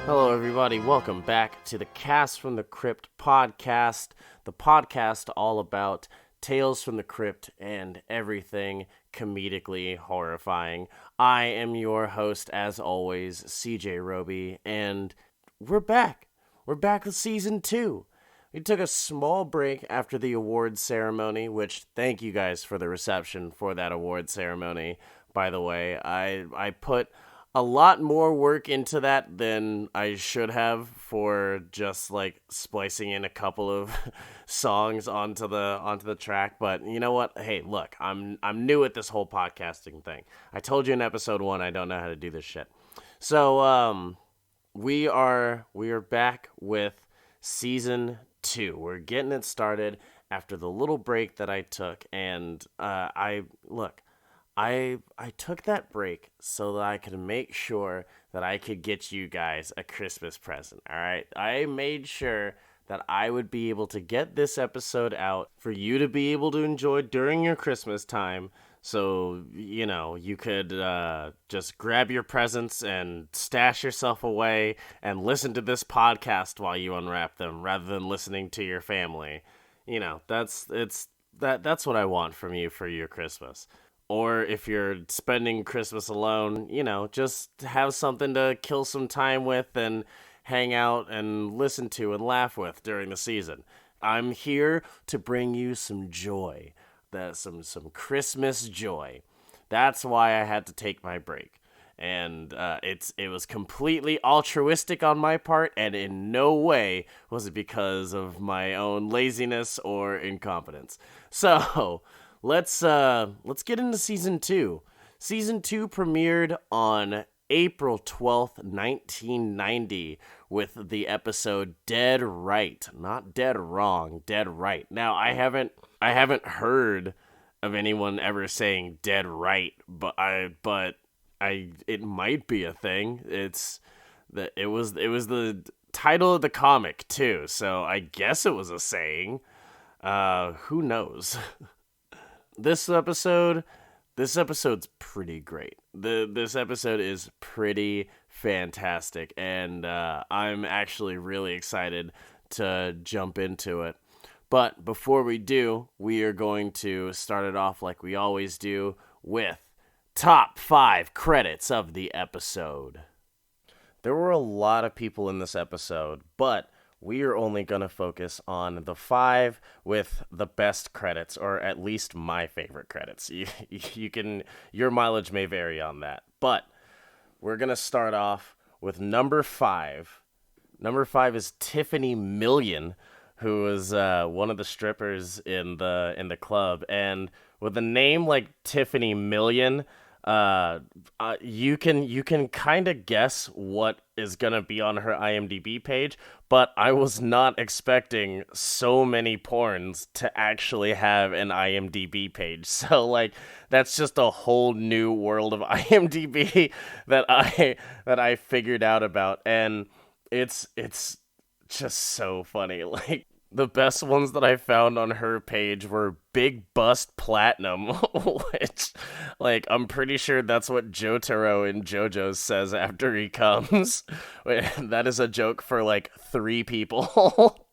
Hello, everybody. Welcome back to the Cast from the Crypt podcast, the podcast all about Tales from the Crypt and everything comedically horrifying. I am your host, as always, CJ Roby, and we're back. We're back with Season 2. We took a small break after the awards ceremony, which thank you guys for the reception for that awards ceremony. By the way, I put a lot more work into that than I should have for just like splicing in a couple of songs onto the track. But you know what? Hey, look, I'm new at this whole podcasting thing. I told you in episode 1 I don't know how to do this shit. So we are back with Season 2. We're getting it started after the little break that I took, and I took that break so that I could make sure that I could get you guys a Christmas present, all right? I made sure that I would be able to get this episode out for you to be able to enjoy during your Christmas time, so, you know, you could just grab your presents and stash yourself away and listen to this podcast while you unwrap them rather than listening to your family. You know, that's what I want from you for your Christmas. Or if you're spending Christmas alone, you know, just have something to kill some time with and hang out and listen to and laugh with during the season. I'm here to bring you some joy. Some Christmas joy. That's why I had to take my break. And it was completely altruistic on my part, and in no way was it because of my own laziness or incompetence. So let's get into Season 2. Season 2 premiered on April 12th, 1990 with the episode Dead Right. Not Dead Wrong, Dead Right. Now, I haven't heard of anyone ever saying Dead Right, but it might be a thing. It was the title of the comic too, so I guess it was a saying. Who knows? This episode's pretty great. This episode is pretty fantastic, and I'm actually really excited to jump into it. But before we do, we are going to start it off like we always do with top 5 credits of the episode. There were a lot of people in this episode, but we are only going to focus on the 5 with the best credits, or at least my favorite credits. Your mileage may vary on that, but we're going to start off with number 5. Number 5 is Tiffany Million, who was one of the strippers in the club, and with a name like Tiffany Million, you can kind of guess what is gonna be on her IMDb page, but I was not expecting so many porns to actually have an IMDb page. So like that's just a whole new world of IMDb that I figured out about, and it's just so funny. Like, the best ones that I found on her page were Big Bust Platinum, which, like, I'm pretty sure that's what Jotaro in JoJo's says after he comes. That is a joke for, like, 3 people.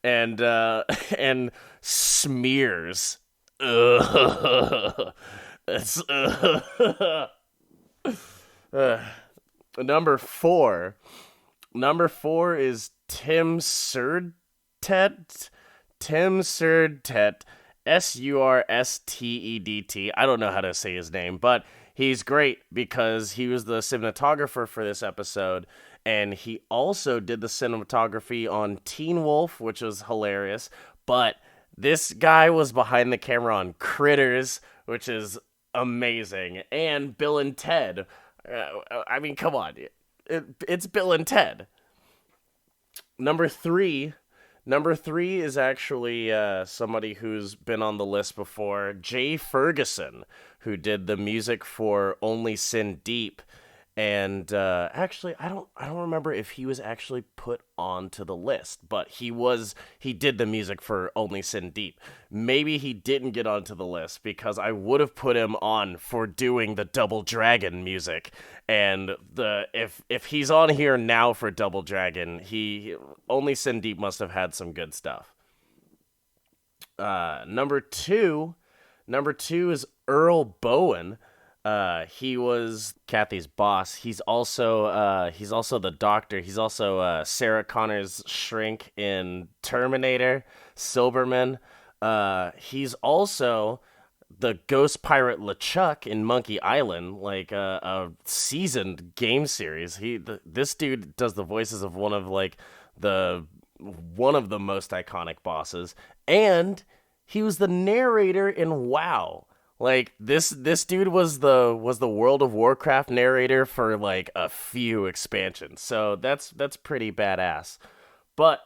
and Smears. Ugh. It's, Number 4. Number 4 is Tim Surdtet. Surstedt. I don't know how to say his name, but he's great because he was the cinematographer for this episode, and he also did the cinematography on Teen Wolf, which was hilarious. But this guy was behind the camera on Critters, which is amazing, and Bill and Ted. I mean, come on, it's Bill and Ted. Number 3 is actually somebody who's been on the list before, Jay Ferguson, who did the music for Only Sin Deep. And actually, I don't remember if he was actually put onto the list, but he did the music for Only Sin Deep. Maybe he didn't get onto the list because I would have put him on for doing the Double Dragon music. And the if he's on here now for Double Dragon, he Only Sin Deep must have had some good stuff. Number two, is Earl Bowen. He was Kathy's boss. He's also the doctor. He's also Sarah Connor's shrink in Terminator, Silberman. He's also the ghost pirate LeChuck in Monkey Island, like a seasoned game series. This dude does the voices of the one of the most iconic bosses, and he was the narrator in WoW. Like this dude was the World of Warcraft narrator for like a few expansions. So that's pretty badass. But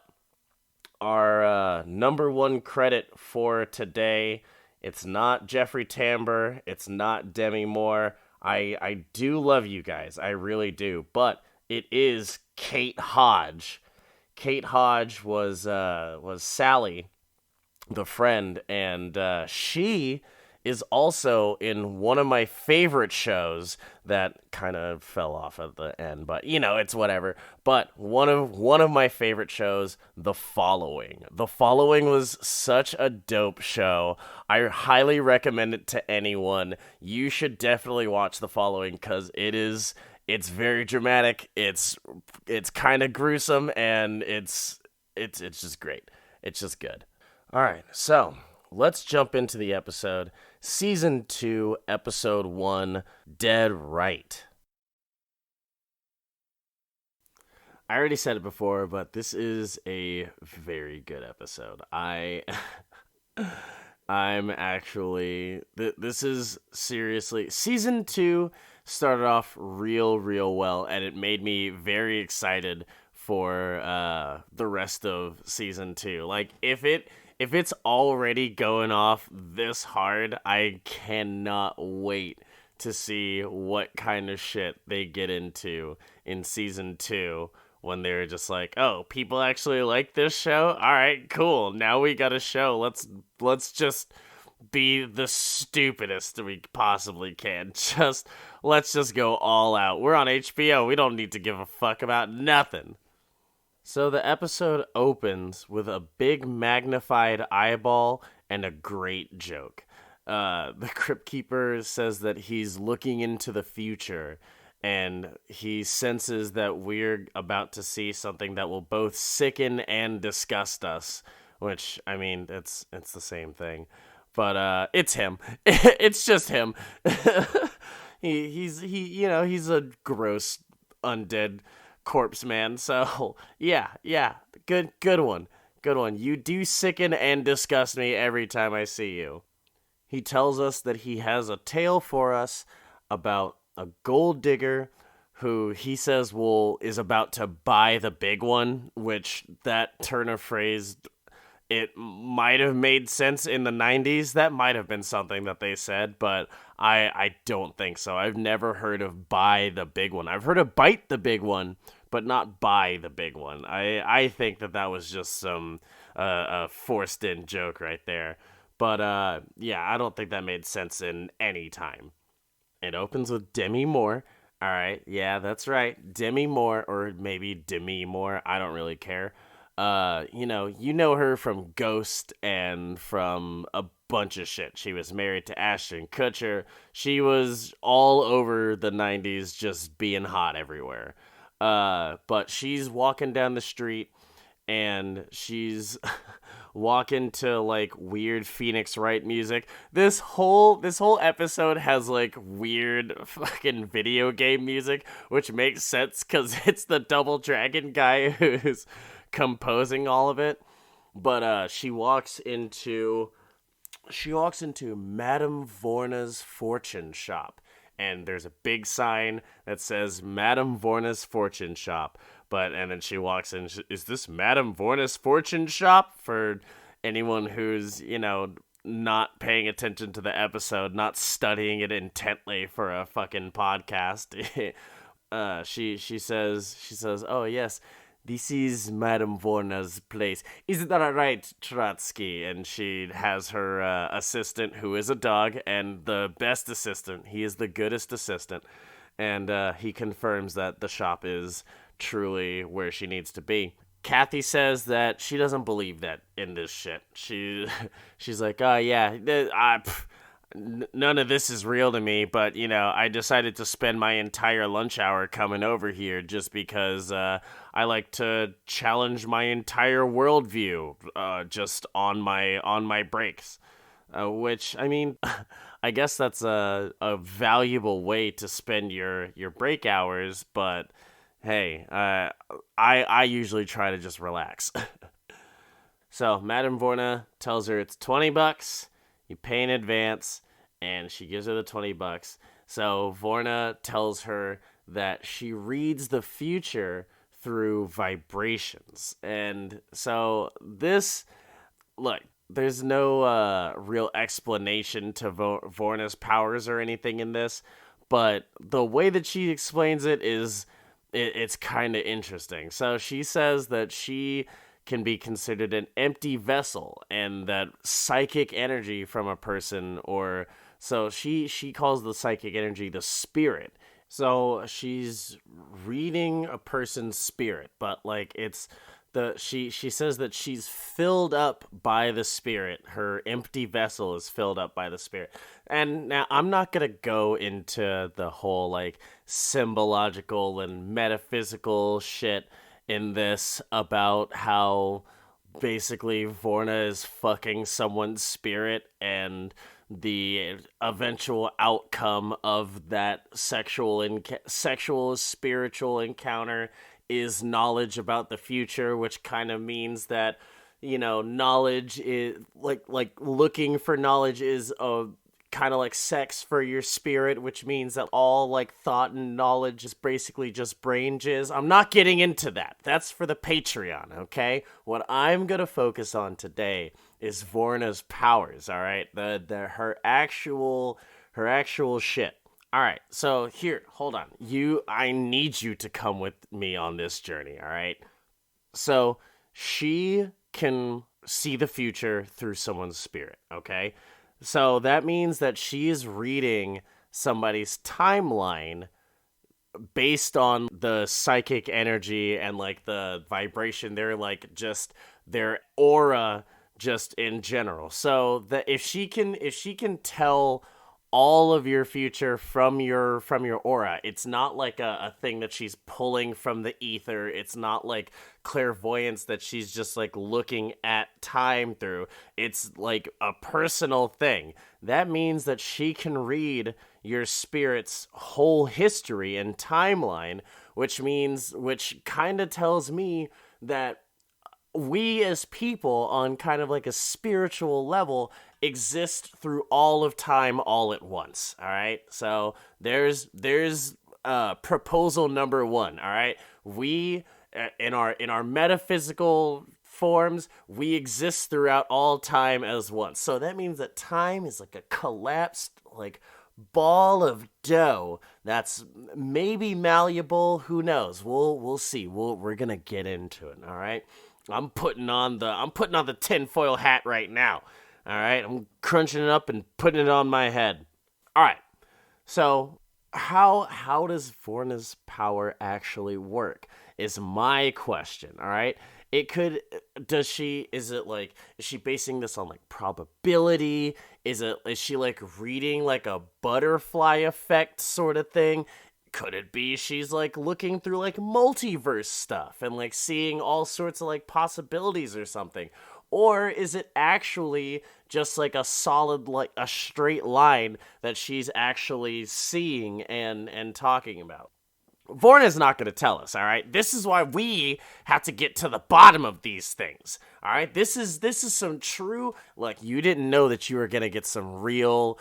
our number one credit for today, it's not Jeffrey Tambor, it's not Demi Moore. I do love you guys, I really do, but it is Kate Hodge. Kate Hodge was Sally, the friend, and she is also in one of my favorite shows that kind of fell off at the end, but it's whatever. But one of my favorite shows, The Following. The Following was such a dope show. I highly recommend it to anyone. You should definitely watch The Following cuz it's very dramatic. It's kind of gruesome, and it's just great. It's just good. All right, so let's jump into the episode. Season 2, Episode 1, Dead Right. I already said it before, but this is a very good episode. I'm actually this is seriously Season 2 started off real well, and it made me very excited for the rest of Season 2. Like if it's already going off this hard, I cannot wait to see what kind of shit they get into in Season 2 when they're just like, "Oh, people actually like this show? All right, cool. Now we got a show. Let's just be the stupidest we possibly can. Let's just go all out. We're on HBO. We don't need to give a fuck about nothing." So the episode opens with a big magnified eyeball and a great joke. The Crypt Keeper says that he's looking into the future, and he senses that we're about to see something that will both sicken and disgust us. Which, I mean, it's the same thing, but it's him. It's just him. He's a gross undead corpse man. So yeah, good one. Good one. You do sicken and disgust me every time I see you. He tells us that he has a tale for us about a gold digger who he says is about to buy the big one, which that turn of phrase, it might have made sense in the 90s. That might have been something that they said, but I don't think so. I've never heard of buy the big one. I've heard of bite the big one, but not buy the big one. I think that was just some forced in joke right there. But yeah, I don't think that made sense in any time. It opens with Demi Moore. All right, yeah, that's right, Demi Moore, or maybe Demi Moore. I don't really care. You know her from Ghost and from a bunch of shit. She was married to Ashton Kutcher. She was all over the 90s just being hot everywhere. But she's walking down the street, and she's walking to like weird Phoenix Wright music. This whole episode has like weird fucking video game music, which makes sense cuz it's the Double Dragon guy who's composing all of it. But she walks into Madame Vorna's fortune shop, and there's a big sign that says Madame Vorna's fortune shop. And then she walks in. Is this Madame Vorna's fortune shop? For anyone who's not paying attention to the episode, not studying it intently for a fucking podcast. she says, "Oh yes, this is Madame Vorna's place. Isn't that right, Trotsky?" And she has her assistant, who is a dog, and the best assistant. He is the goodest assistant, and he confirms that the shop is truly where she needs to be. Kathy says that she doesn't believe that in this shit. She's like, "Oh yeah, none of this is real to me, but I decided to spend my entire lunch hour coming over here just because I like to challenge my entire worldview just on my breaks." Which, I mean, I guess that's a valuable way to spend your break hours, but hey, I usually try to just relax. So Madame Vorna tells her it's $20. You pay in advance, and she gives her the $20. So Vorna tells her that she reads the future through vibrations, and so look. There's no real explanation to Vorna's powers or anything in this, but the way that she explains it it's kind of interesting. So she says that she can be considered an empty vessel, and that psychic energy from a person, or so she calls the psychic energy the spirit. So she's reading a person's spirit, but like she says that she's filled up by the spirit. Her empty vessel is filled up by the spirit. And now I'm not going to go into the whole like symbological and metaphysical shit in this about how basically Vorna is fucking someone's spirit, and the eventual outcome of that sexual spiritual encounter is knowledge about the future, which kind of means that knowledge is like looking for knowledge is a kind of like sex for your spirit, which means that all like thought and knowledge is basically just brain jizz. I'm not getting into that. That's for the Patreon, okay? What I'm gonna focus on today is Vorna's powers. All right, her actual shit. All right, so here, hold on. I need you to come with me on this journey, all right? So she can see the future through someone's spirit, okay? So that means that she is reading somebody's timeline based on the psychic energy and like the vibration, their aura just in general. So that if she can tell all of your future from your aura, it's not like a thing that she's pulling from the ether. It's not like clairvoyance that she's just like looking at time through. It's like a personal thing. That means that she can read your spirit's whole history and timeline, which kind of tells me that we as people on kind of like a spiritual level exist through all of time all at once. All right, so there's proposal number one. All right, we in our metaphysical forms, we exist throughout all time as one. So that means that time is like a collapsed like ball of dough that's maybe malleable. Who knows? We'll see. We're gonna get into it. All right. I'm putting on the tinfoil hat right now. All right, I'm crunching it up and putting it on my head. All right, so how does Vorna's power actually work? Is my question. All right, is she basing this on like probability? Is she like reading like a butterfly effect sort of thing? Could it be she's like looking through like multiverse stuff and like seeing all sorts of like possibilities or something? Or is it actually just like a solid, like a straight line that she's actually seeing and talking about? Vorna's not going to tell us, all right? This is why we have to get to the bottom of these things, all right? This is some true, like, you didn't know that you were going to get some real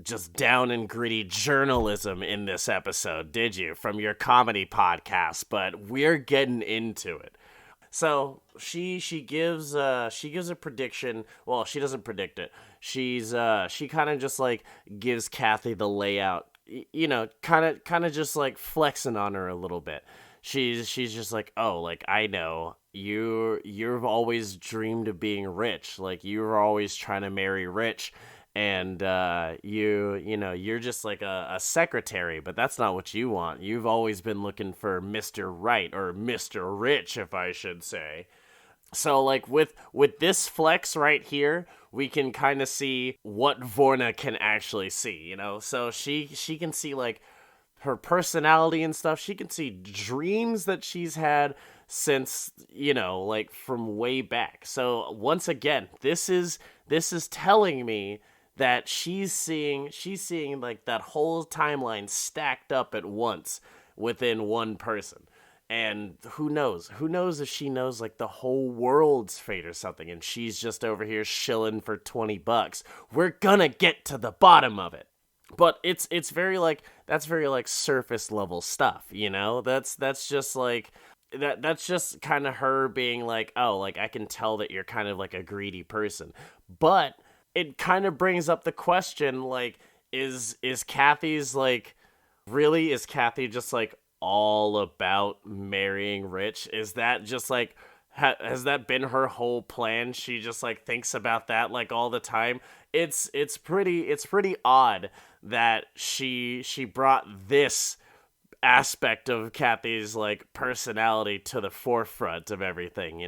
just down and gritty journalism in this episode, did you? From your comedy podcast, but we're getting into it. So she gives a prediction. Well, she doesn't predict it. She kind of just like gives Kathy the layout. kind of just like flexing on her a little bit. She's just like, oh, like, I know you've always dreamed of being rich, like you were always trying to marry rich, and you're just like a secretary, but that's not what you want. You've always been looking for Mr. Right, or Mr. Rich, if I should say. So like with this flex right here, we can kind of see what Vorna can actually see. So she can see like her personality and stuff. She can see dreams that she's had since, like from way back. So once again, this is telling me that she's seeing like that whole timeline stacked up at once within one person. And who knows? Who knows if she knows like the whole world's fate or something, and she's just over here shilling for $20. We're gonna get to the bottom of it. But it's very like, that's very like surface level stuff, That's just like that's just kind of her being like, oh, like I can tell that you're kind of like a greedy person. But it kind of brings up the question, like, is Kathy's like, really, is Kathy just like all about marrying rich? Is that just like, has that been her whole plan? She just like thinks about that like all the time. It's pretty odd that she brought this aspect of Kathy's like personality to the forefront of everything,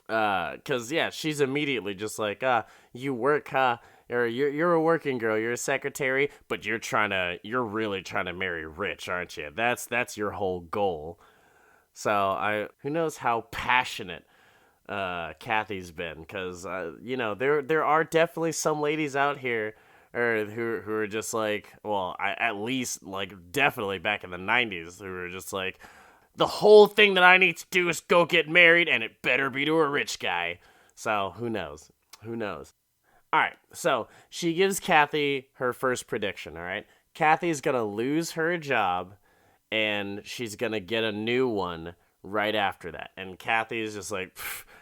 cause yeah, she's immediately just like, you work, huh? Or you're a working girl, you're a secretary, but you're really trying to marry rich, aren't you? That's your whole goal. So who knows how passionate Kathy's been, because there are definitely some ladies out here, or who are just like, well, at least like definitely back in the 90s, who were just like, the whole thing that I need to do is go get married, and it better be to a rich guy. So who knows? All right, so she gives Kathy her first prediction. All right, Kathy's gonna lose her job, and she's gonna get a new one right after that. And Kathy is just like,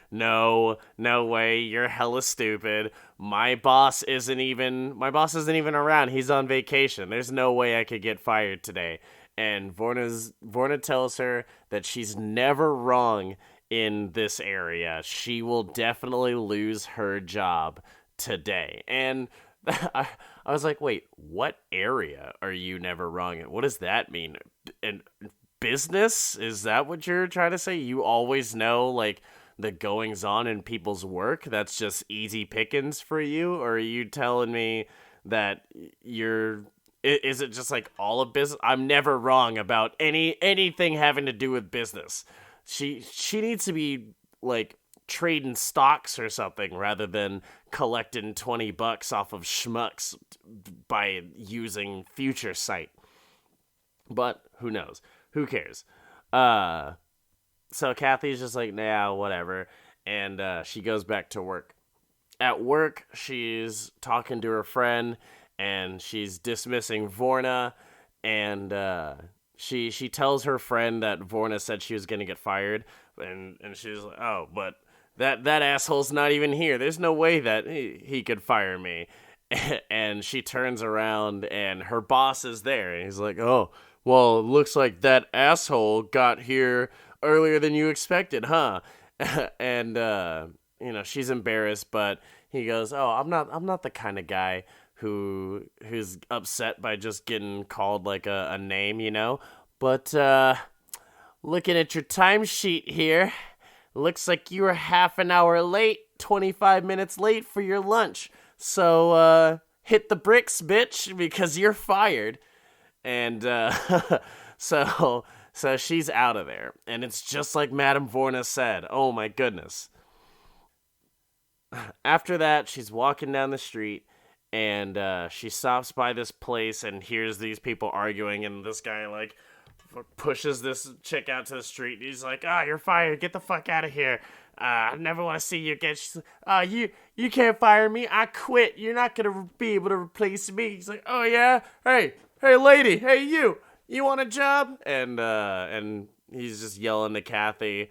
no way, you're hella stupid. My boss isn't even around. He's on vacation. There's no way I could get fired today. And Vorna tells her that she's never wrong in this area. She will definitely lose her job today. And I was like, wait, what area are you never wrong in? What does that mean? And business? Is that what you're trying to say? You always know like the goings on in people's work? That's just easy pickings for you? Or are you telling me that is it just like all of business? I'm never wrong about anything having to do with business. She needs to be like trading stocks or something rather than collecting $20 off of schmucks by using Future Sight. But who knows? Who cares? So Kathy's just like, nah, whatever. And she goes back to work. At work, she's talking to her friend, and she's dismissing Vorna, and she tells her friend that Vorna said she was going to get fired, and she's like, oh, but that asshole's not even here. There's no way that he could fire me. And she turns around, and her boss is there, and he's like, oh, well, it looks like that asshole got here earlier than you expected, huh? And she's embarrassed, but he goes, oh, I'm not the kind of guy who's upset by just getting called like a name, But looking at your timesheet here, looks like you were half an hour late, 25 minutes late for your lunch. So hit the bricks, bitch, because you're fired. And so she's out of there. And it's just like Madame Vorna said. Oh my goodness. After that, she's walking down the street, and she stops by this place and hears these people arguing, and this guy like pushes this chick out to the street. He's like, you're fired. Get the fuck out of here. I never want to see you again. She's like, you can't fire me. I quit. You're not going to be able to replace me. He's like, oh yeah? Hey lady. Hey you want a job? And he's just yelling to Kathy.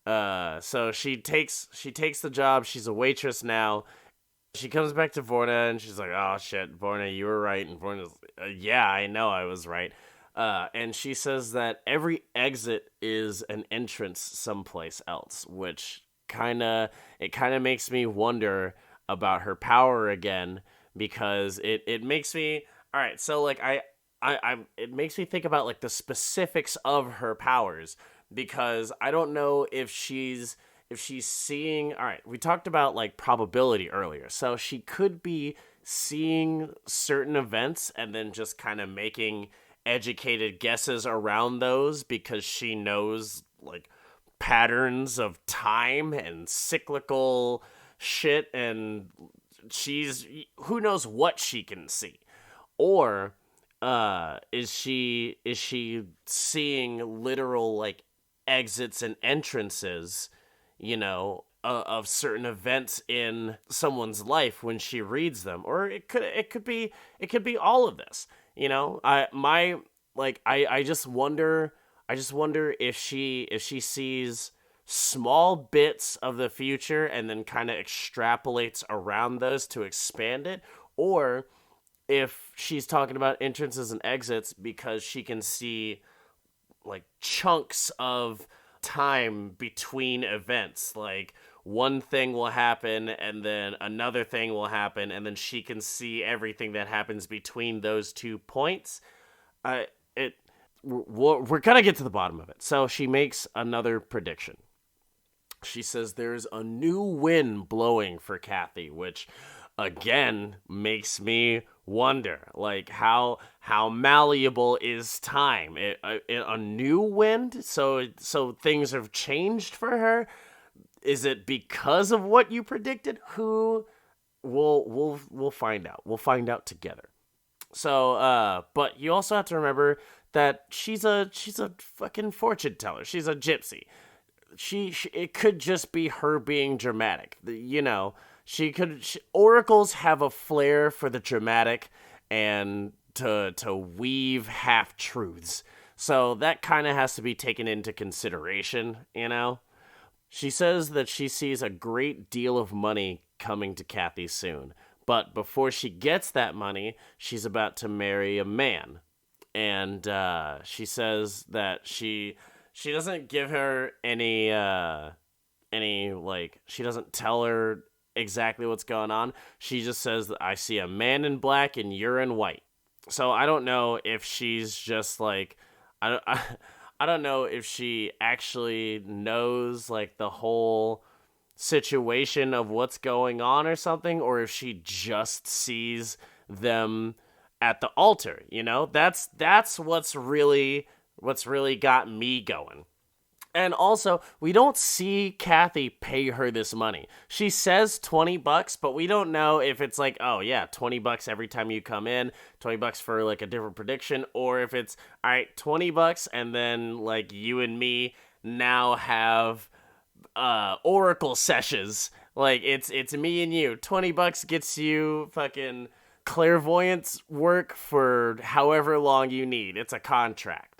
So she takes the job. She's a waitress now. She comes back to Vorna and she's like, "Oh shit, Vorna, you were right." And Vorna's, "Yeah, I know I was right." And she says that every exit is an entrance someplace else, which kind of makes me wonder about her power again, because it makes me, all right. So like I it makes me think about like the specifics of her powers, because I don't know if she's seeing, all right, we talked about like probability earlier. So she could be seeing certain events and then just kind of making educated guesses around those because she knows like patterns of time and cyclical shit, and she's, who knows what she can see. Or is she seeing literal like exits and entrances, of certain events in someone's life when she reads them? Or it could be all of this. I just wonder if she sees small bits of the future and then kind of extrapolates around those to expand it, or if she's talking about entrances and exits because she can see like chunks of time between events. Like one thing will happen and then another thing will happen, and then she can see everything that happens between those 2 points. It we're gonna get to the bottom of it. So she makes another prediction. She says there's a new wind blowing for Kathy, which again makes me wonder, like how malleable is time? A new wind, so things have changed for her. Is it because of what you predicted? Who we'll find out. We'll find out together. So, but you also have to remember that she's a fucking fortune teller. She's a gypsy. She it could just be her being dramatic. Oracles have a flair for the dramatic and to weave half truths. So that kind of has to be taken into consideration. She says that she sees a great deal of money coming to Kathy soon. But before she gets that money, she's about to marry a man. And she says that she doesn't give her any like, she doesn't tell her exactly what's going on. She just says that I see a man in black and you're in white. So I don't know if she's just like, I don't I don't know if she actually knows like the whole situation of what's going on or something, or if she just sees them at the altar. That's what's really got me going. And also, we don't see Kathy pay her this money. She says $20, but we don't know if it's like, oh yeah, $20 every time you come in, $20 for like a different prediction, or if it's, all right, $20 and then like you and me now have oracle sessions. Like it's me and you. $20 gets you fucking clairvoyance work for however long you need. It's a contract.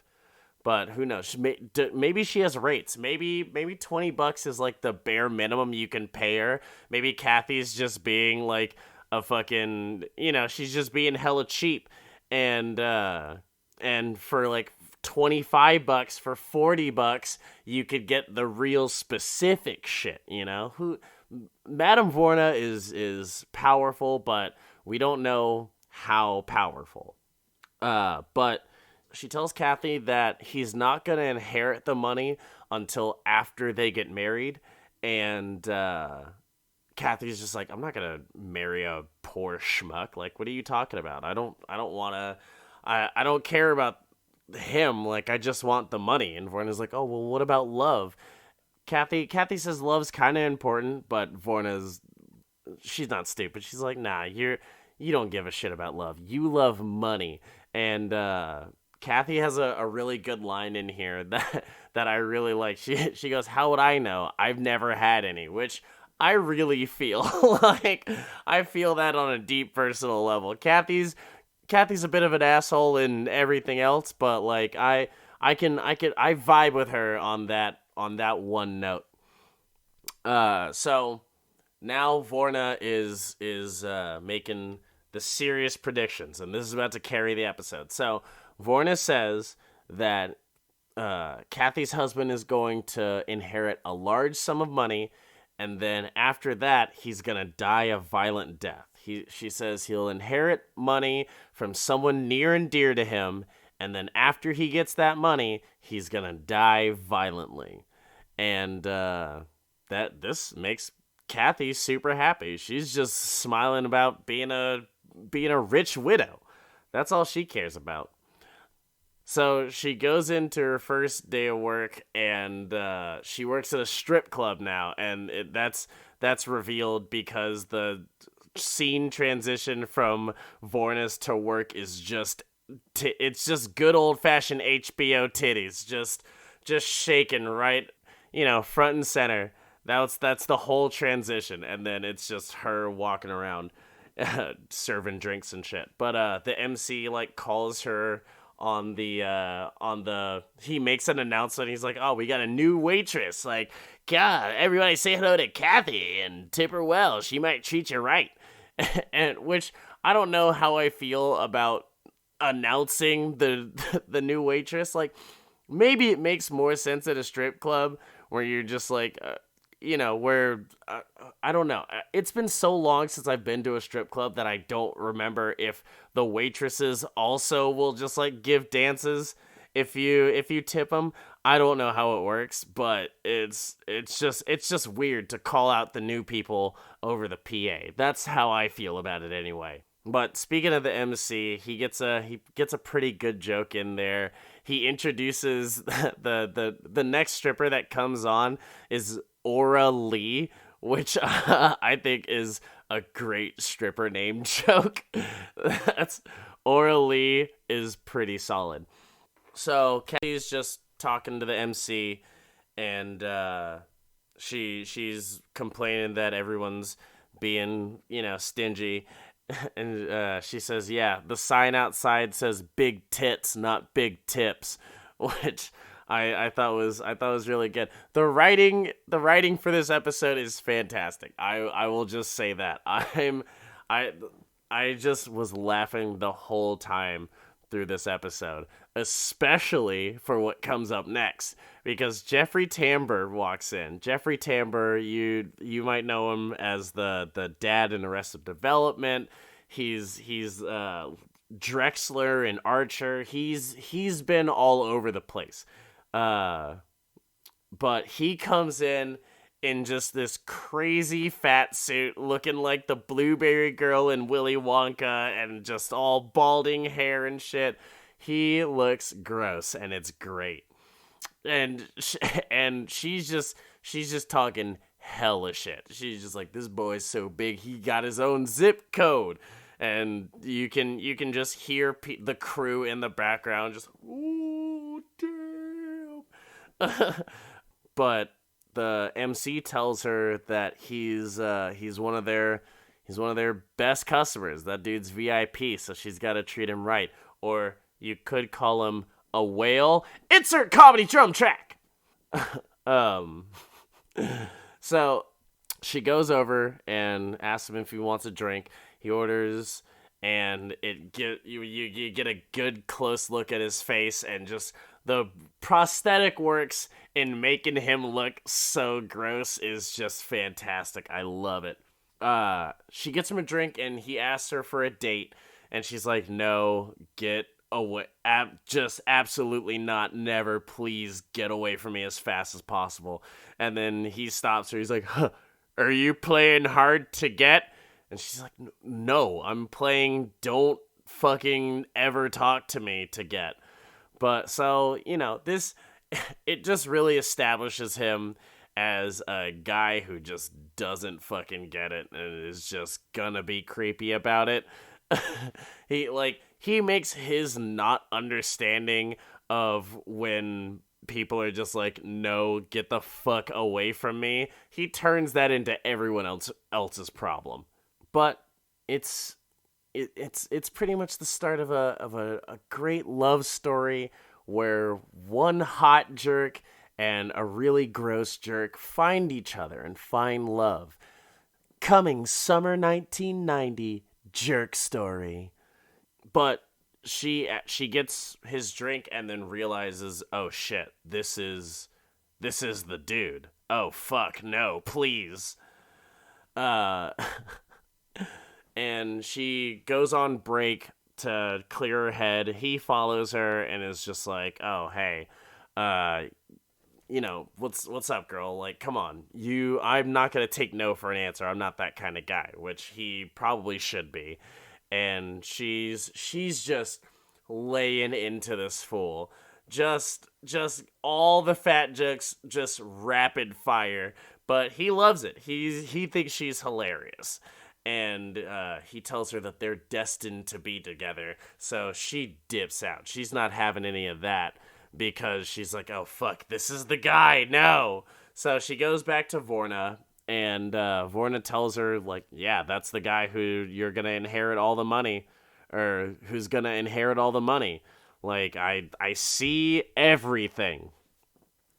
But who knows? Maybe she has rates. Maybe $20 is like the bare minimum you can pay her. Maybe Kathy's just being like a fucking, she's just being hella cheap, and for like $25 for $40 you could get the real specific shit. Who Madame Vorna is powerful, but we don't know how powerful. But she tells Kathy that he's not going to inherit the money until after they get married. And Kathy's just like, I'm not going to marry a poor schmuck. Like, what are you talking about? I don't want to, I don't care about him. Like, I just want the money. And Vorna's like, oh, well, what about love? Kathy says love's kind of important, but she's not stupid. She's like, nah, you don't give a shit about love. You love money. And Kathy has a really good line in here that I really like. She goes, how would I know? I've never had any, which I really feel like I feel that on a deep personal level. Kathy's a bit of an asshole in everything else, but like I vibe with her on that one note. So now Vorna is making the serious predictions, and this is about to carry the episode. So Vorna says that Kathy's husband is going to inherit a large sum of money, and then after that, he's gonna die a violent death. She says he'll inherit money from someone near and dear to him, and then after he gets that money, he's gonna die violently. And that this makes Kathy super happy. She's just smiling about being a rich widow. That's all she cares about. So she goes into her first day of work, and she works at a strip club now, and that's revealed because the scene transition from Vorna's to work is just it's just good old fashioned HBO titties, just shaking right, front and center. That's the whole transition, and then it's just her walking around, serving drinks and shit. But the MC calls her on the he makes an announcement. He's like, oh, we got a new waitress. Like, God, everybody say hello to Kathy and tip her well. She might treat you right. And which I don't know how I feel about announcing the new waitress. Like, maybe it makes more sense at a strip club where you're just where I don't know. It's been so long since I've been to a strip club that I don't remember if the waitresses also will just give dances if you tip them. I don't know how it works, but it's just weird to call out the new people over the PA. That's how I feel about it anyway. But speaking of the MC, he gets a pretty good joke in there. He introduces the next stripper that comes on is Aura Lee, which I think is a great stripper name joke. That's Aura Lee is pretty solid. So Kathy's just talking to the MC, and she's complaining that everyone's being stingy, and she says, yeah, the sign outside says big tits, not big tips, which I thought was really good. The writing for this episode is fantastic. I will just say that. I just was laughing the whole time through this episode, especially for what comes up next, because Jeffrey Tambor walks in. Jeffrey Tambor, you might know him as the dad in Arrested Development. He's Drexler and Archer. He's been all over the place. But he comes in just this crazy fat suit, looking like the Blueberry Girl in Willy Wonka, and just all balding hair and shit. He looks gross, and it's great. And she's just talking hella shit. She's just like, this boy's so big, he got his own zip code. And you can just hear the crew in the background just, ooh, damn. But the MC tells her that he's one of their best customers. That dude's VIP, so she's got to treat him right. Or you could call him a whale. Insert comedy drum track. So she goes over and asks him if he wants a drink. He orders, and you get a good close look at his face, and just the prosthetic works in making him look so gross is just fantastic. I love it. She gets him a drink, and he asks her for a date, and she's like, no, get away. Just absolutely not. Never. Please get away from me as fast as possible. And then he stops her. He's like, huh, are you playing hard to get? And she's like, no, I'm playing don't fucking ever talk to me to get. But so, this, it just really establishes him as a guy who just doesn't fucking get it and is just gonna be creepy about it. He makes his not understanding of when people are just like, no, get the fuck away from me. He turns that into everyone else's problem. But it's pretty much the start of a great love story where one hot jerk and a really gross jerk find each other and find love. coming summer 1990 jerk story. But she gets his drink and then realizes, oh shit, this is the dude. Oh fuck, no, please. Uh and she goes on break to clear her head. He follows her and is just like, "Oh, hey, uh, what's up, girl? Like, come on, I'm not gonna take no for an answer. I'm not that kind of guy," which he probably should be. And she's just laying into this fool. Just all the fat jokes, just rapid fire. But he loves it. He thinks she's hilarious. And he tells her that they're destined to be together. So she dips out. She's not having any of that because she's like, oh, fuck, this is the guy. No. So she goes back to Vorna, and Vorna tells her, like, yeah, that's the guy who you're going to inherit all the money, or who's going to inherit all the money. Like, I see everything.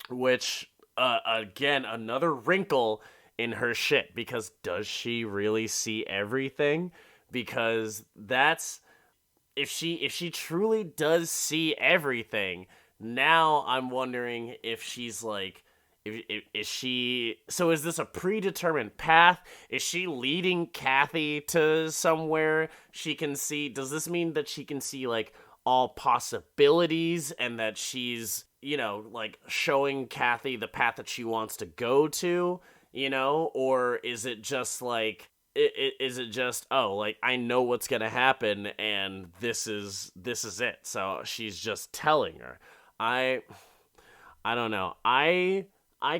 Which, again, another wrinkle in her shit, because does she really see everything? Because that's, if she truly does see everything, now I'm wondering if she's like, is she, so is this a predetermined path? Is she leading Kathy to somewhere she can see? Does this mean that she can see like all possibilities, and that she's, like showing Kathy the path that she wants to go to? Or is it just like, is it just, oh, like, I know what's gonna happen and this is it, so she's just telling her? I don't know. I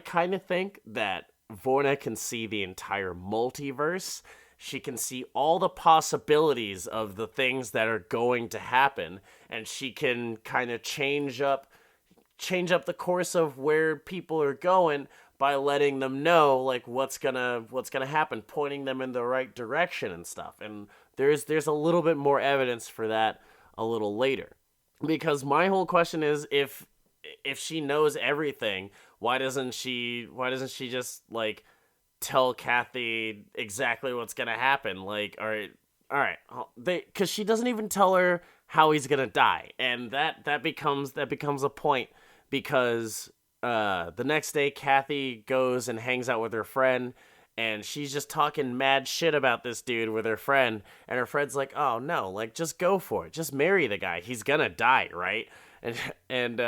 kind of think that Vorna can see the entire multiverse. She can see all the possibilities of the things that are going to happen, and she can kind of change up the course of where people are going by letting them know like what's gonna happen, pointing them in the right direction and stuff. And there's a little bit more evidence for that a little later. Because my whole question is, if she knows everything, why doesn't she just like tell Kathy exactly what's gonna happen? Like, all right, because she doesn't even tell her how he's gonna die, and that becomes a point, because the next day Kathy goes and hangs out with her friend, and she's just talking mad shit about this dude with her friend, and her friend's like, oh no, like, just go for it, just marry the guy, he's gonna die, right? And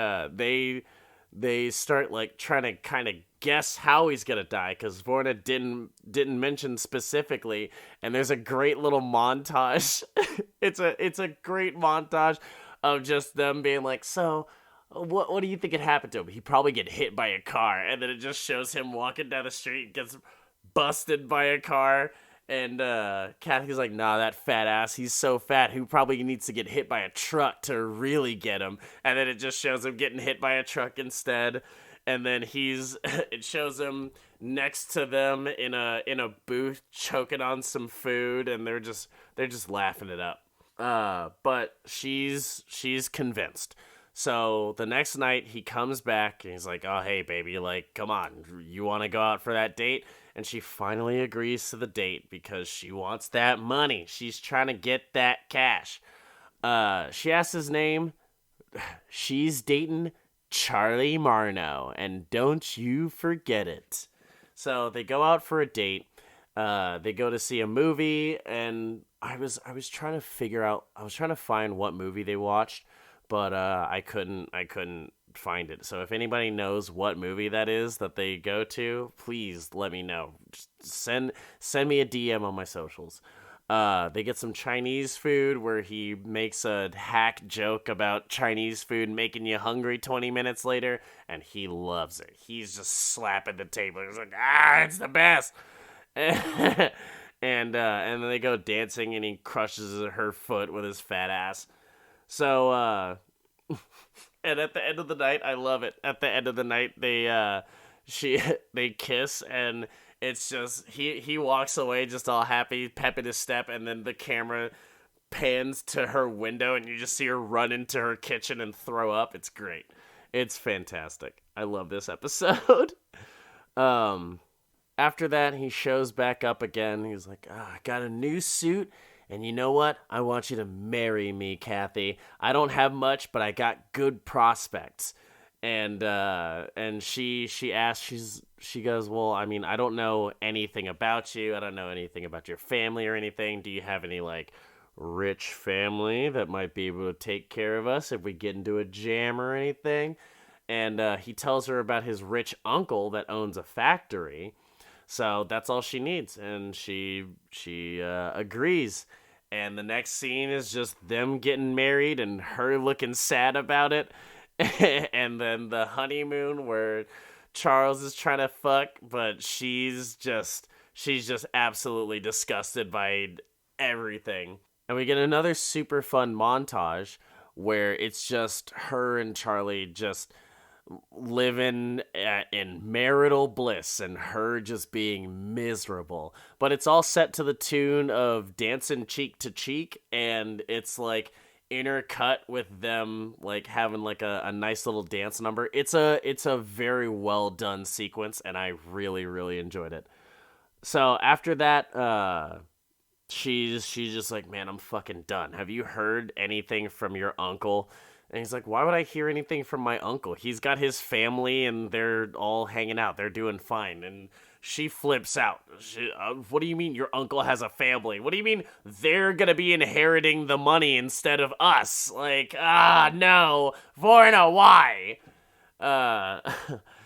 they start like trying to kind of guess how he's gonna die, because Vorna didn't mention specifically. And there's a great little montage. it's a great montage of just them being like, so what do you think could happen to him? He'd probably get hit by a car. And then it just shows him walking down the street, gets busted by a car. And Kathy's like, nah, that fat ass, he's so fat, he probably needs to get hit by a truck to really get him. And then it just shows him getting hit by a truck instead. And then it shows him next to them in a booth choking on some food, and they're just laughing it up. But she's convinced. So the next night he comes back and he's like, oh, hey, baby, like, come on, you want to go out for that date? And she finally agrees to the date because she wants that money. She's trying to get that cash. She asks his name. She's dating Charlie Marno, and don't you forget it. So they go out for a date. They go to see a movie, and I was trying to find what movie they watched, but I couldn't find it. So if anybody knows what movie that is that they go to, please let me know. Just send me a DM on my socials. They get some Chinese food where he makes a hack joke about Chinese food making you hungry 20 minutes later, and he loves it. He's just slapping the table. He's like, it's the best. And then they go dancing, and he crushes her foot with his fat ass. So, and at the end of the night, I love it. At the end of the night, they kiss, and it's just, he walks away just all happy, pep in his step, and then the camera pans to her window, and you just see her run into her kitchen and throw up. It's great. It's fantastic. I love this episode. After that, he shows back up again. He's like, I got a new suit. And you know what? I want you to marry me, Kathy. I don't have much, but I got good prospects. And she asks, she goes, well, I mean, I don't know anything about you. I don't know anything about your family or anything. Do you have any like rich family that might be able to take care of us if we get into a jam or anything? And he tells her about his rich uncle that owns a factory. So that's all she needs, and she agrees. And the next scene is just them getting married and her looking sad about it. And then the honeymoon where Charles is trying to fuck, but she's just absolutely disgusted by everything. And we get another super fun montage where it's just her and Charlie just living in marital bliss and her just being miserable. But it's all set to the tune of Dancing Cheek to Cheek, and it's like intercut with them like having like a nice little dance number. It's a very well done sequence, and I really, really enjoyed it. So after that, she's just like, man, I'm fucking done. Have you heard anything from your uncle? And he's like, why would I hear anything from my uncle? He's got his family and they're all hanging out. They're doing fine. And she flips out. What do you mean your uncle has a family? What do you mean they're going to be inheriting the money instead of us? Like, no. Vorna, why?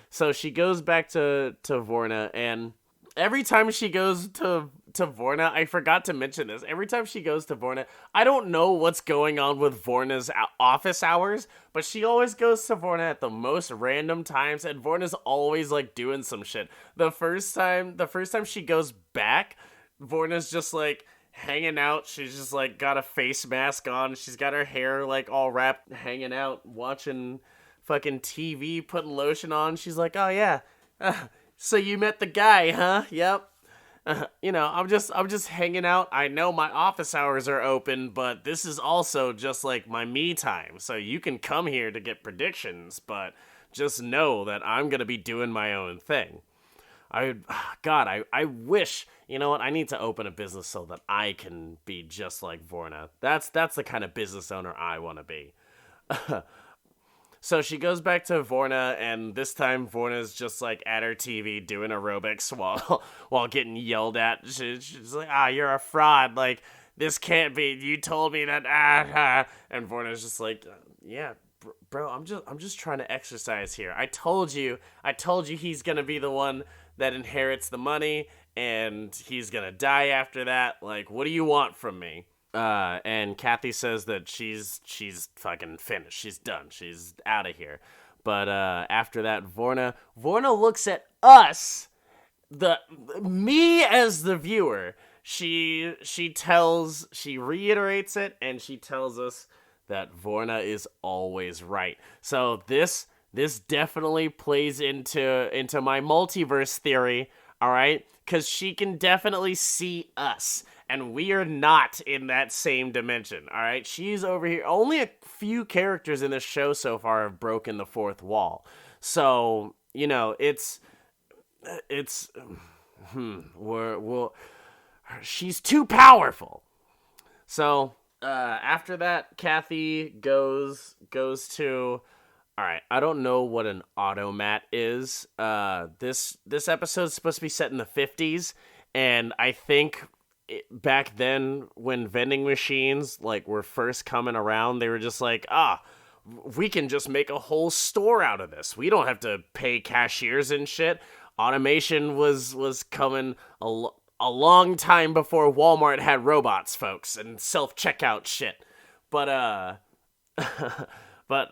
So she goes back to Vorna, and every time she goes to Vorna, I forgot to mention this. Every time she goes to Vorna, I don't know what's going on with Vorna's office hours, but she always goes to Vorna at the most random times, and Vorna's always like doing some shit. The first time she goes back, Vorna's just like hanging out. She's just like got a face mask on. She's got her hair like all wrapped, hanging out, watching fucking TV, putting lotion on. She's like, oh yeah, so you met the guy, huh? Yep. I'm just hanging out. I know my office hours are open, but this is also just like my me time. So you can come here to get predictions, but just know that I'm going to be doing my own thing. I wish, you know what? I need to open a business so that I can be just like Vorna. That's the kind of business owner I want to be. So she goes back to Vorna, and this time Vorna's just like at her TV doing aerobics while getting yelled at. She's like, you're a fraud. Like, this can't be. You told me that. And Vorna's just like, yeah, bro, I'm just trying to exercise here. I told you he's gonna be the one that inherits the money, and he's gonna die after that. Like, what do you want from me? And Kathy says that she's fucking finished. She's done. She's out of here. But after that, Vorna looks at us, me as the viewer. She reiterates it, and she tells us that Vorna is always right. So this definitely plays into my multiverse theory. All right, because she can definitely see us. And we are not in that same dimension, all right? She's over here. Only a few characters in this show so far have broken the fourth wall. So, she's too powerful. So, after that, Kathy goes to... All right, I don't know what an automat is. This episode's supposed to be set in the 50s, and I think... back then, when vending machines like were first coming around, they were just like, we can just make a whole store out of this. We don't have to pay cashiers and shit. Automation was coming a long time before Walmart had robots, folks, and self-checkout shit. But but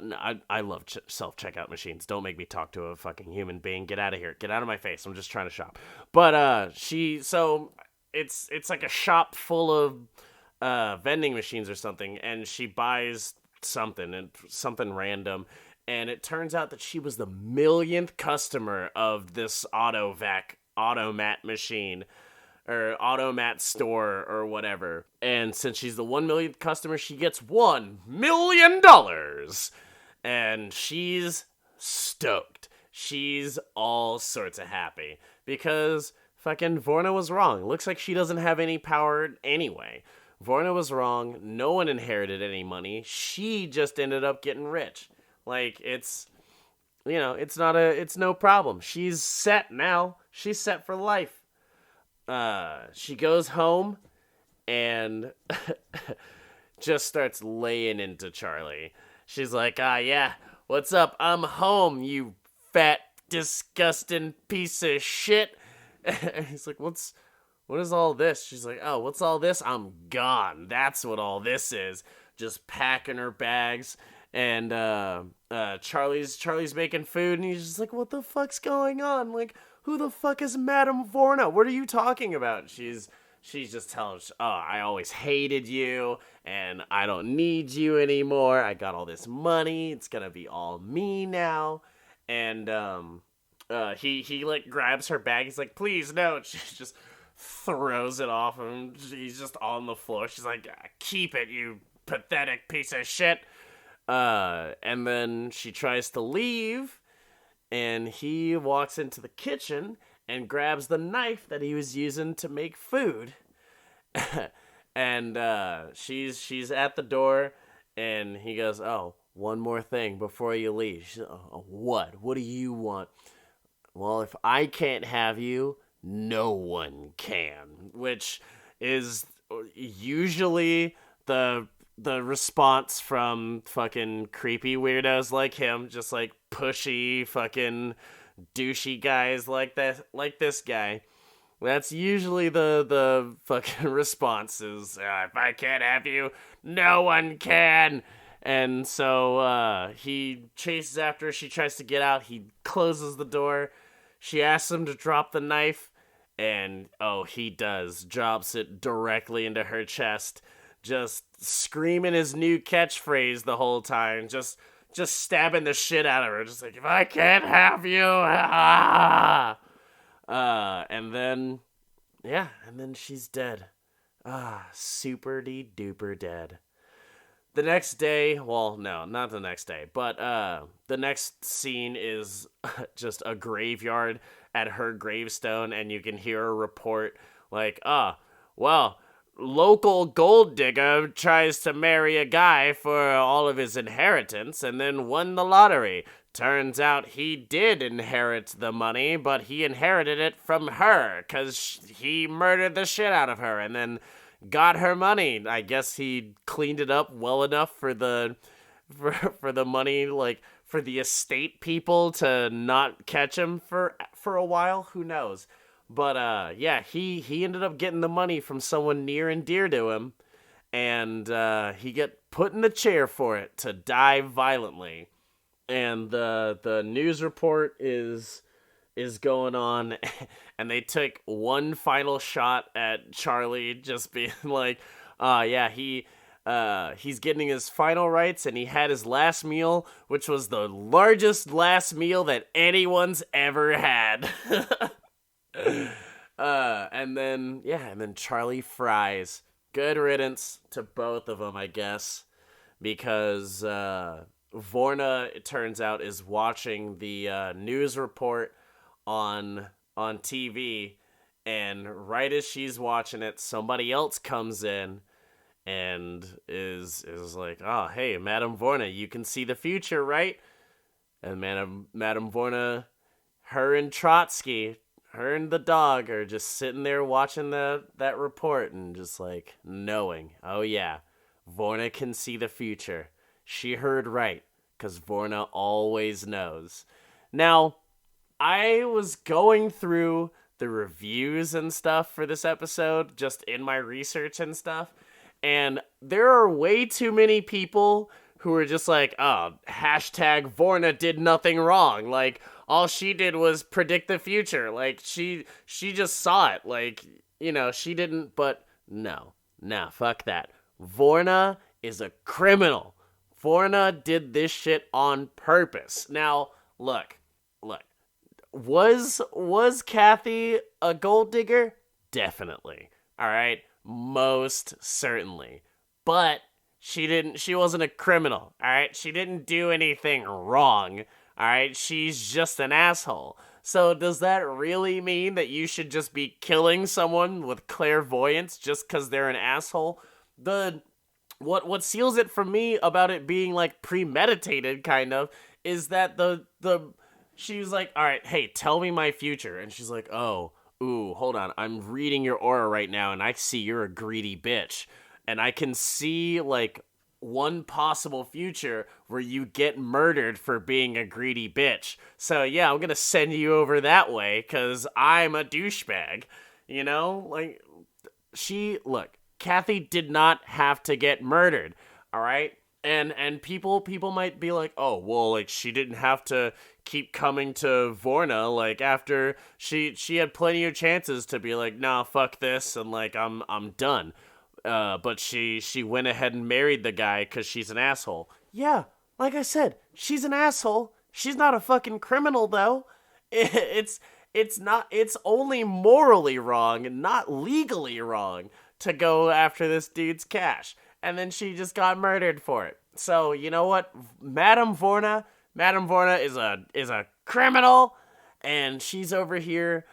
I love self-checkout machines. Don't make me talk to a fucking human being. Get out of here. Get out of my face. I'm just trying to shop. But It's like a shop full of vending machines or something, and she buys something random, and it turns out that she was the millionth customer of this automat machine, or automat store, or whatever. And since she's the 1 millionth customer, she gets $1 million, and she's stoked. She's all sorts of happy because fucking Vorna was wrong. Looks like she doesn't have any power anyway. Vorna was wrong. No one inherited any money. She just ended up getting rich. Like, it's, it's no problem. She's set now. She's set for life. She goes home and just starts laying into Charlie. She's like, yeah, what's up? I'm home, you fat, disgusting piece of shit. And he's like, what is all this? She's like, oh, what's all this? I'm gone. That's what all this is. Just packing her bags. And Charlie's making food, and he's just like, what the fuck's going on? Like, who the fuck is Madame Vorna? What are you talking about? She's just telling us, oh, I always hated you, and I don't need you anymore. I got all this money. It's gonna be all me now. And he like grabs her bag. He's like, please, no. She just throws it off him. He's just on the floor. She's like, keep it, you pathetic piece of shit. And then she tries to leave, and he walks into the kitchen and grabs the knife that he was using to make food. And she's at the door, and he goes, oh, one more thing before you leave. She's, oh, what? What do you want? Well, if I can't have you, no one can. Which is usually the response from fucking creepy weirdos like him, just like pushy fucking douchey guys like this guy. That's usually the fucking response is, if I can't have you, no one can. And so he chases after her. She tries to get out. He closes the door. She asks him to drop the knife, and oh, he does. Drops it directly into her chest, just screaming his new catchphrase the whole time, just stabbing the shit out of her, just like, if I can't have you, and then she's dead. Super duper dead. The next day, well, no, not the next day, but the next scene is just a graveyard at her gravestone, and you can hear a report like, well, local gold digger tries to marry a guy for all of his inheritance and then won the lottery. Turns out he did inherit the money, but he inherited it from her because he murdered the shit out of her and then got her money. I guess he cleaned it up well enough for the money, like for the estate people to not catch him for a while. Who knows? But yeah, he ended up getting the money from someone near and dear to him, and he get put in the chair for it to die violently. And the news report is going on, and they took one final shot at Charlie, just being like, yeah, he's getting his final rites, and he had his last meal, which was the largest last meal that anyone's ever had. And then Charlie fries. Good riddance to both of them, I guess, because Vorna, it turns out, is watching the news report on TV, and right as she's watching it, somebody else comes in and is like, oh, hey, Madame Vorna, you can see the future, right? And Madame Vorna, her and Trotsky, her and the dog are just sitting there watching that report and just like knowing, oh yeah, Vorna can see the future. She heard right, because Vorna always knows. Now, I was going through the reviews and stuff for this episode, just in my research and stuff, and there are way too many people who are just like, oh, hashtag Vorna did nothing wrong. Like, all she did was predict the future. Like, she just saw it. Like, she didn't, but no, fuck that. Vorna is a criminal. Vorna did this shit on purpose. Now, look. Was Kathy a gold digger? Definitely. All right? Most certainly. But she wasn't a criminal, all right? She didn't do anything wrong, Alright, she's just an asshole. So does that really mean that you should just be killing someone with clairvoyance just because they're an asshole? What seals it for me about it being like premeditated kind of is that the she was like, all right, hey, tell me my future. And she's like, oh, ooh, hold on, I'm reading your aura right now and I see you're a greedy bitch, and I can see like one possible future where you get murdered for being a greedy bitch. So yeah, I'm gonna send you over that way because I'm a douchebag. You know, like look, Kathy did not have to get murdered, all right? And people might be like, "Oh, well, like she didn't have to keep coming to Vorna like after she had plenty of chances to be like, "Nah, fuck this," and like I'm done." But she went ahead and married the guy cuz she's an asshole. Yeah, like I said, she's an asshole. She's not a fucking criminal though. It's only morally wrong and not legally wrong to go after this dude's cash. And then she just got murdered for it. So, you know what? Madame Vorna is a criminal, and she's over here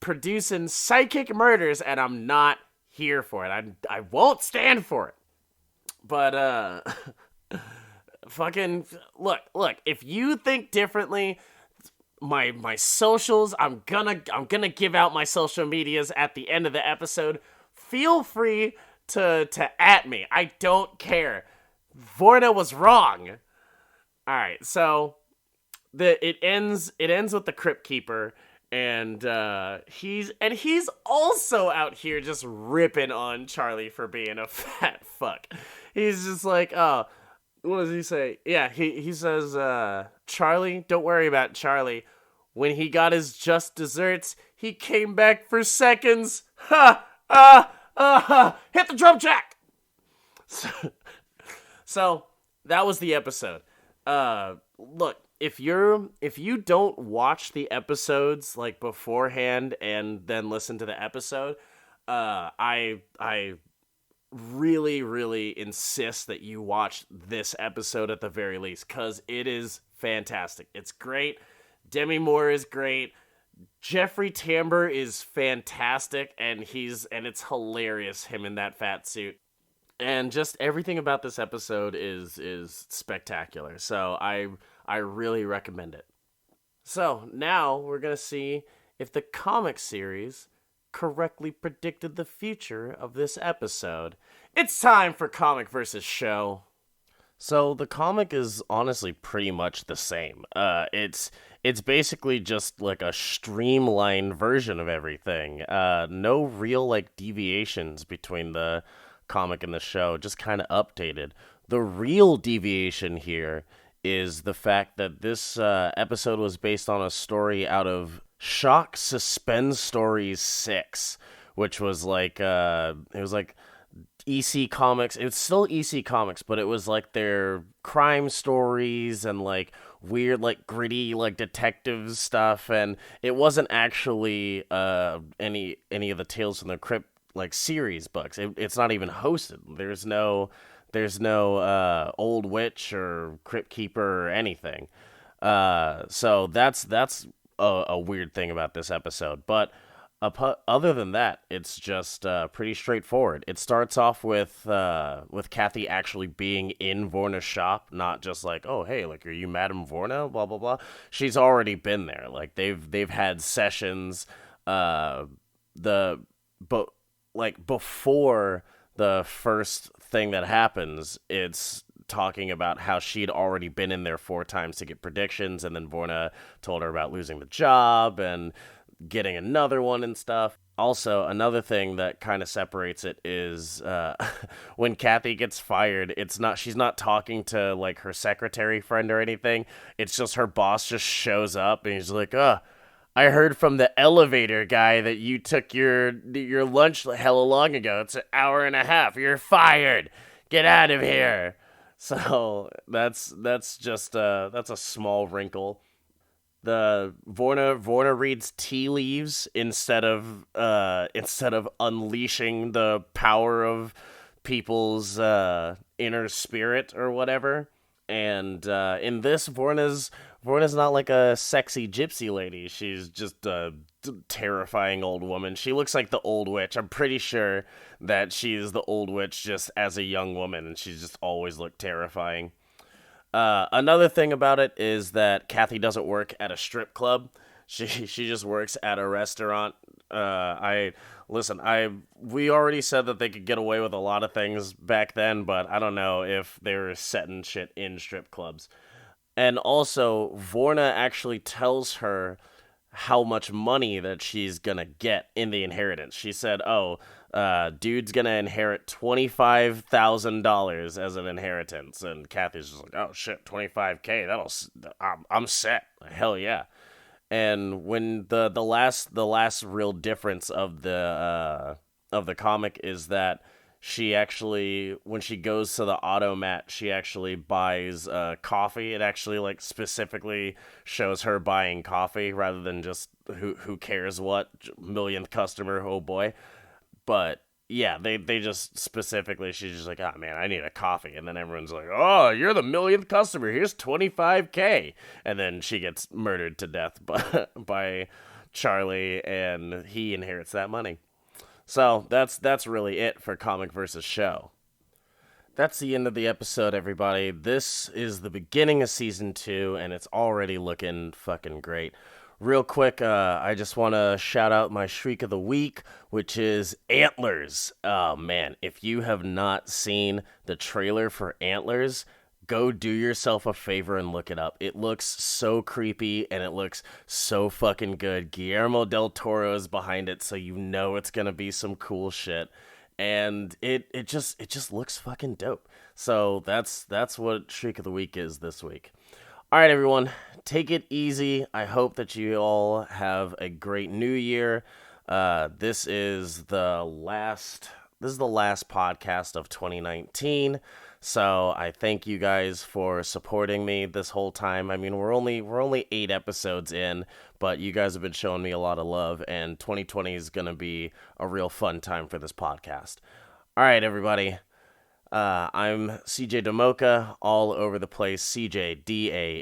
producing psychic murders, and I'm not here for it. I won't stand for it. But fucking look, if you think differently, my socials, I'm gonna give out my social medias at the end of the episode. Feel free to at me. I don't care. Vorna was wrong. All right, so it ends with the Crypt Keeper, and he's also out here just ripping on Charlie for being a fat fuck. He's just like, oh, what does he say? Yeah, he says, Charlie, don't worry about Charlie. When he got his just desserts, he came back for seconds. Ha! Hit the drum track! So that was the episode. Look, if you don't watch the episodes like beforehand and then listen to the episode, I really, really insist that you watch this episode at the very least, because it is fantastic. It's great. Demi Moore is great. Jeffrey Tambor is fantastic, and it's hilarious, him in that fat suit. And just everything about this episode is spectacular. So I really recommend it. So now we're going to see if the comic series correctly predicted the future of this episode. It's time for Comic versus Show. So the comic is honestly pretty much the same. It's basically just like a streamlined version of everything. No real like deviations between the comic and the show, just kind of updated. The real deviation here is the fact that this episode was based on a story out of Shock Suspense Stories 6, which was like it was like EC Comics. It's still EC Comics, but it was like their crime stories and like weird, like gritty, like detective stuff. And it wasn't actually any of the Tales from the Crypt like series books. It's not even hosted. There's no Old Witch or Crypt Keeper or anything. So that's a weird thing about this episode, but. Other than that, it's just pretty straightforward. It starts off with Kathy actually being in Vorna's shop, not just like, oh hey, like, are you Madame Vorna? Blah blah blah. She's already been there. Like they've had sessions. But like before the first thing that happens, it's talking about how she'd already been in there 4 times to get predictions, and then Vorna told her about losing the job and getting another one and stuff. Also, another thing that kind of separates it is when Kathy gets fired, she's not talking to like her secretary friend or anything. It's just her boss just shows up and he's like, I heard from the elevator guy that you took your lunch hella long ago. It's an hour and a half. You're fired. Get out of here. So that's just that's a small wrinkle. The Vorna reads tea leaves instead of unleashing the power of people's inner spirit or whatever. And in this, Vorna's not like a sexy gypsy lady. She's just a terrifying old woman. She looks like the old witch. I'm pretty sure that she's the old witch just as a young woman, and she's just always looked terrifying. Another thing about it is that Kathy doesn't work at a strip club. She just works at a restaurant. We already said that they could get away with a lot of things back then, but I don't know if they were setting shit in strip clubs. And also, Vorna actually tells her how much money that she's gonna get in the inheritance. She said, "Oh, dude's gonna inherit $25,000 as an inheritance," and Kathy's just like, "Oh shit, 25K. I'm set. Hell yeah." And when the last real difference of the comic is that she actually, when she goes to the automat, she actually buys coffee. It actually like specifically shows her buying coffee rather than just who cares what millionth customer, oh boy. But yeah, they just specifically, she's just like, oh man, I need a coffee. And then everyone's like, oh, you're the millionth customer. Here's 25K. And then she gets murdered to death by Charlie, and he inherits that money. So that's really it for comic versus show. That's the end of the episode, everybody. This is the beginning of season 2, and it's already looking fucking great. Real quick, I just want to shout out my Shriek of the Week, which is Antlers. Oh, man, if you have not seen the trailer for Antlers, go do yourself a favor and look it up. It looks so creepy, and it looks so fucking good. Guillermo del Toro is behind it, so you know it's going to be some cool shit. And it just looks fucking dope. So that's what Shriek of the Week is this week. All right, everyone, take it easy. I hope that you all have a great new year. This is the last podcast of 2019. So I thank you guys for supporting me this whole time. I mean, we're only 8 episodes in, but you guys have been showing me a lot of love, and 2020 is going to be a real fun time for this podcast. All right, everybody. I'm CJ Damocha, all over the place. CJ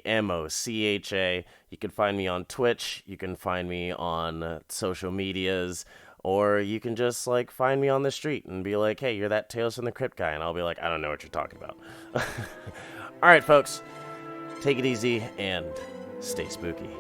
Damocha. You can find me on Twitch. You can find me on social medias. Or you can just, like, find me on the street and be like, hey, you're that Tales from the Crypt guy. And I'll be like, I don't know what you're talking about. All right, folks. Take it easy and stay spooky.